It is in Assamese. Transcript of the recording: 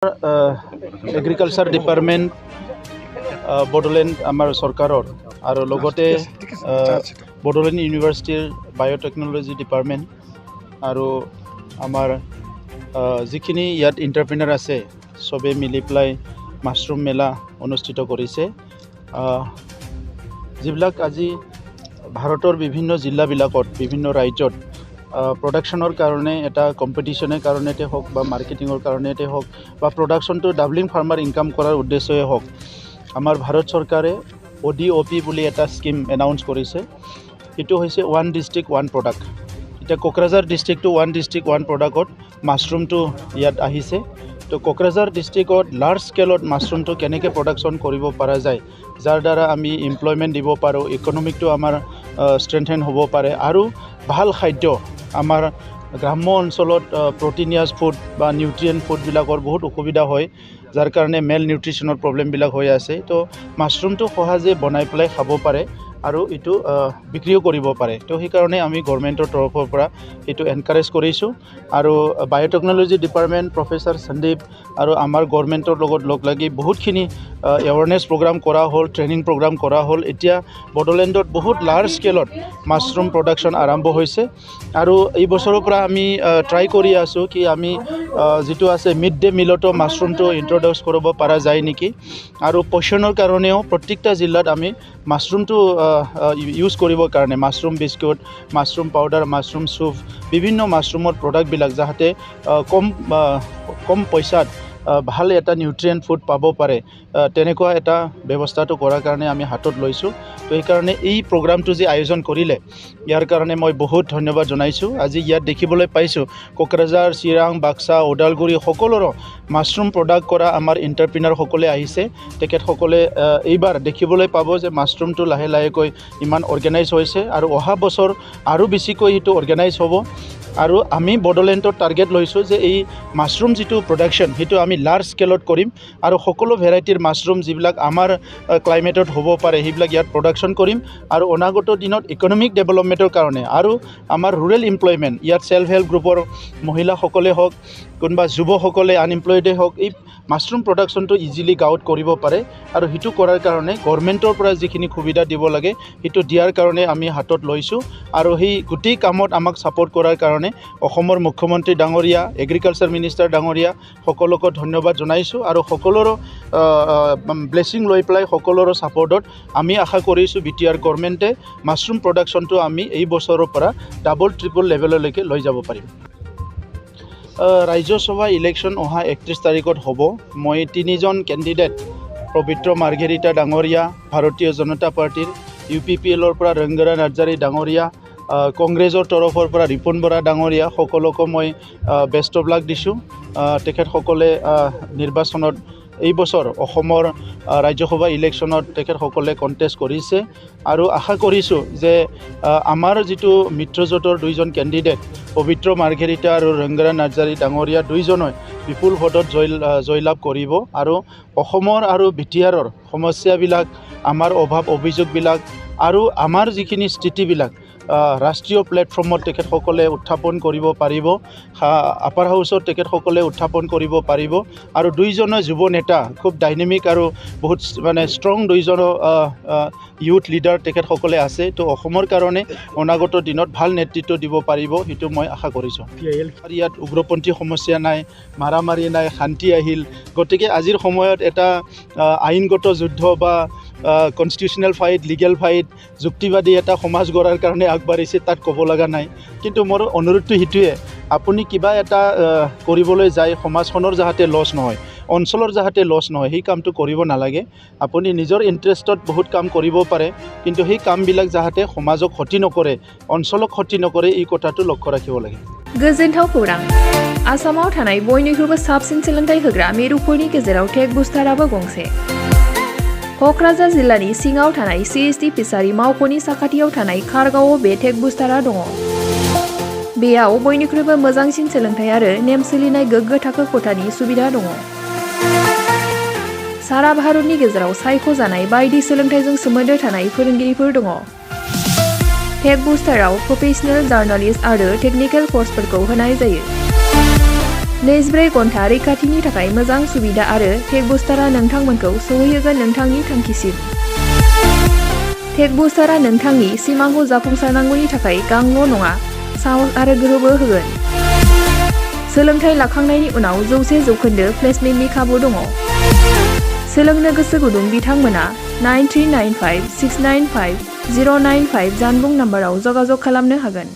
এগ্ৰিকালচাৰ ডিপাৰ্টমেণ্ট বড'লেণ্ড আমাৰ চৰকাৰৰ আৰু লগতে বড'লেণ্ড ইউনিভাৰ্চিটিৰ বায়'টেকনলজি ডিপাৰ্টমেণ্ট আৰু আমাৰ যিখিনি ইয়াত এণ্টাৰপ্ৰিনাৰ আছে চবে মিলি পেলাই মাছৰুম মেলা অনুষ্ঠিত কৰিছে। যিবিলাক আজি ভাৰতৰ বিভিন্ন জিলাবিলাকত বিভিন্ন ৰাজ্যত প্ৰডাকশ্যনৰ কাৰণে এটা কম্পিটিশ্যনৰ কাৰণেতে হওক বা মাৰ্কেটিঙৰ কাৰণেতে হওক বা প্ৰডাকশ্যনটো ডাবলিং ফাৰ্মাৰ ইনকাম কৰাৰ উদ্দেশ্যই হওক, আমাৰ ভাৰত চৰকাৰে ODOP বুলি এটা স্কিম এনাউন্স কৰিছে। এইটো হৈছে ওৱান ডিষ্ট্ৰিক্ট ওৱান প্ৰডাক্ট। এতিয়া কোকৰাঝাৰ ডিষ্ট্ৰিক্টটো ওৱান ডিষ্ট্ৰিক্ট ওৱান প্ৰডাক্টত মাছৰুমটো ইয়াত আহিছে। তো কোকৰাঝাৰ ডিষ্ট্ৰিক্টত লাৰ্জ স্কেলত মাছৰুমটো কেনেকৈ প্ৰডাকশ্যন কৰিব পৰা যায়, যাৰ দ্বাৰা আমি এমপ্লয়মেণ্ট দিব পাৰোঁ, ইকনমিকটো আমাৰ ষ্ট্ৰেংথেন হ'ব পাৰে আৰু ভাল খাদ্য আমাৰ গ্ৰাম্য অঞ্চলত প্ৰটিনিয়াছ ফুড বা নিউট্ৰিয়েণ্ট ফুডবিলাকৰ বহুত অসুবিধা হয়, যাৰ কাৰণে মেল নিউট্ৰিশ্যনৰ প্ৰব্লেমবিলাক হৈ আছে। তো মাছৰুমটো সহজে বনাই পেলাই খাব পাৰে আৰু এইটো বিক্ৰীও কৰিব পাৰে। তো সেইকাৰণে আমি গভৰ্ণমেণ্টৰ তৰফৰ পৰা এইটো এনকাৰেজ কৰিছোঁ আৰু বায়'টেকনলজি ডিপাৰ্টমেণ্ট প্ৰফেচাৰ সন্দীপ আৰু আমাৰ গভৰ্ণমেণ্টৰ লগত লগ লাগি বহুতখিনি এৱাৰনেছ প্ৰগ্ৰাম কৰা হ'ল, ট্ৰেইনিং প্ৰগ্ৰাম কৰা হ'ল। এতিয়া বড'লেণ্ডত বহুত লাৰ্জ স্কেলত মাছৰুম প্ৰডাকশ্যন আৰম্ভ হৈছে আৰু এই বছৰৰ পৰা আমি ট্ৰাই কৰি আছোঁ কি আমি যিটো আছে মিড ডে মিলতো মাছৰুমটো ইণ্ট্ৰডিউচ কৰিব পৰা যায় নেকি, আৰু পচনৰ কাৰণেও প্ৰত্যেকটা জিলাত আমি মাছৰুমটো ইউজ কৰিবৰ কাৰণে mushroom biscuit, mushroom powder, mushroom soup, বিভিন্ন মাছৰুমৰ প্ৰডাক্টবিলাক যাতে কম পইচাত ভাল এটা নিউট্ৰিয়েণ্ট ফুড পাব পাৰে, তেনেকুৱা এটা ব্যৱস্থাটো কৰাৰ কাৰণে আমি হাতত লৈছোঁ। তো সেইকাৰণে এই প্ৰগ্ৰামটো যে আয়োজন কৰিলে ইয়াৰ কাৰণে মই বহুত ধন্যবাদ জনাইছোঁ। আজি ইয়াত দেখিবলৈ পাইছোঁ কোকৰাঝাৰ, চিৰাং, বাক্সা, ওদালগুৰি সকলোৰে মাছৰুম প্ৰডাক্ট কৰা আমাৰ এণ্টাৰপ্ৰিনাৰসকলে আহিছে। তেখেতসকলে এইবাৰ দেখিবলৈ পাব যে মাছৰুমটো লাহে লাহেকৈ ইমান অৰ্গেনাইজ হৈছে আৰু অহা বছৰ আৰু বেছিকৈ সেইটো অৰ্গেনাইজ হ'ব। আৰু আমি বড'লেণ্ডত টাৰ্গেট লৈছোঁ যে এই মাছৰুম যিটো প্ৰডাকশ্যন সেইটো আমি লাৰ্জ স্কেলত কৰিম আৰু সকলো ভেৰাইটিৰ মাছৰুম যিবিলাক আমাৰ ক্লাইমেটত হ'ব পাৰে সেইবিলাক ইয়াত প্ৰডাকশ্যন কৰিম আৰু অনাগত দিনত ইকনমিক ডেভেলপমেণ্টৰ কাৰণে আৰু আমাৰ ৰুৰেল এমপ্লয়মেণ্ট, ইয়াত ছেল্ফ হেল্প গ্ৰুপৰ মহিলাসকলে হওক, কোনোবা যুৱসকলে আনএমপ্লয়ডে হওক, এই মাছৰুম প্ৰডাকশ্যনটো ইজিলি গাঁৱত কৰিব পাৰে আৰু সেইটো কৰাৰ কাৰণে গভৰ্ণমেণ্টৰ পৰা যিখিনি সুবিধা দিব লাগে সেইটো দিয়াৰ কাৰণে আমি হাতত লৈছোঁ। আৰু সেই গোটেই কামত আমাক ছাপৰ্ট কৰাৰ কাৰণে অসমৰ মুখ্যমন্ত্ৰী ডাঙৰীয়া, এগ্ৰিকালচাৰ মিনিষ্টাৰ ডাঙৰীয়া সকলোকে ধন্যবাদ জনাইছোঁ আৰু সকলোৰে ব্লেছিং লৈ পেলাই সকলোৰে ছাপৰ্টত আমি আশা কৰিছোঁ BTR গভৰ্ণমেণ্টে মাছৰুম প্ৰডাকশ্যনটো আমি এই বছৰৰ পৰা ডাবল ট্ৰিপল লেভেললৈকে লৈ যাব পাৰিম। ৰাজ্যসভা ইলেকশ্যন অহা 31 তাৰিখত হ'ব। মই 3জন কেণ্ডিডেট, পবিত্ৰ মাৰ্ঘেৰিটা ডাঙৰীয়া ভাৰতীয় জনতা পাৰ্টীৰ, UPPLৰ পৰা ৰংগৰা নাৰ্জাৰী ডাঙৰীয়া, কংগ্ৰেছৰ তৰফৰ পৰা ৰিপুণ বৰা ডাঙৰীয়া সকলোকে মই বেষ্ট অফ লাক দিছোঁ। তেখেতসকলে নিৰ্বাচনত এই বছৰ অসমৰ ৰাজ্যসভা ইলেকশ্যনত তেখেতসকলে কণ্টেষ্ট কৰিছে আৰু আশা কৰিছোঁ যে আমাৰ যিটো মিত্ৰজোঁটৰ 2জন কেণ্ডিডেট পবিত্ৰ মাৰ্ঘেৰিটা আৰু ৰংগৰা নাৰ্জাৰী ডাঙৰীয়া 2জনে বিপুল ভোটত জয়লাভ কৰিব আৰু অসমৰ আৰু BTRৰ সমস্যাবিলাক, আমাৰ অভাৱ অভিযোগবিলাক আৰু আমাৰ যিখিনি স্থিতিবিলাক ৰাষ্ট্ৰীয় প্লেটফৰ্মত তেখেতসকলে উত্থাপন কৰিব পাৰিব, আপাৰ হাউচত তেখেতসকলে উত্থাপন কৰিব পাৰিব। আৰু 2জনে যুৱ নেতা, খুব ডাইনেমিক আৰু বহুত ষ্ট্ৰং 2জন ইউথ লিডাৰ তেখেতসকলে আছে। তো অসমৰ কাৰণে অনাগত দিনত ভাল নেতৃত্ব দিব পাৰিব, সেইটো মই আশা কৰিছোঁ। ইয়াত উগ্ৰপন্থী সমস্যা নাই, মাৰামাৰি নাই, শান্তি আহিল। গতিকে আজিৰ সময়ত এটা আইনগত যুদ্ধ বা কনষ্টিটিউশ্যনেল ফাইট, লিগেল ফাইট, যুক্তিবাদী এটা সমাজ গঢ়াৰ কাৰণে আগবাঢ়িছে, তাত ক'ব লগা নাই। কিন্তু মোৰ অনুৰোধটো সেইটোৱে, আপুনি কিবা এটা কৰিবলৈ যায় সমাজখনৰ যাতে লছ নহয়, অঞ্চলৰ যাতে লছ নহয়, সেই কামটো কৰিব নালাগে। আপুনি নিজৰ ইণ্টাৰেষ্টত বহুত কাম কৰিব পাৰে, কিন্তু সেই কামবিলাক যাতে সমাজক ক্ষতি নকৰে, অঞ্চলক ক্ষতি নকৰে, এই কথাটো লক্ষ্য ৰাখিব লাগে। गोजोनथाव खौरां। आसामाव थानाय बयनिख्रुइबो साबसिन सोलोंथाइ होग्रा मिरुफोरनि गेजेराव टेक बुस्टाराबो गंसे। क'क्राझार जिल्लानि सिङाव थानाय CST फिसारि मावख'नि साखाथियाव थानाय खारगावआव बे टेक बुस्टारा दङ। बेयाव बयनिख्रुइबो मोजांसिन सोलोंथाइ आरो नेम सोलिनाय गोग्गो थाखो खथानि सुबिदा दङ। सारा भारतनि गेजेराव सायख'जानाय बायदि सोलोंथाइजों सोमोन्दो थानाय फोरोंगिरिफोर दङ। टेक बुस्टाराव प्रफेशनेल, जार्नालिस्ट आरो टेकनिकेल कर्सफोरखौ होनाय जायो। 24 घन्टा रैखाथिनि थाखाय मोजां सुबिदा आरो टेक बुस्टारआ नोंथांमोनखौ सौहैहोगोन नोंथांनि थांखिसिम। टेक बुस्टारआ नोंथांनि सिमांखौ जाफुंसारनांगौनि थाखाय गांल' नङा, साहस आरो गोहोबो होगोन। सोलोंथाइ लाखांनायनि उनाव 100% प्लेसमेन्टनि खाबु दङ। सोलोंनो गोसो गुदुं बिथांमोना 9395695095 जानबुं नाम्बाराव जगाजग खालामनो हागोन।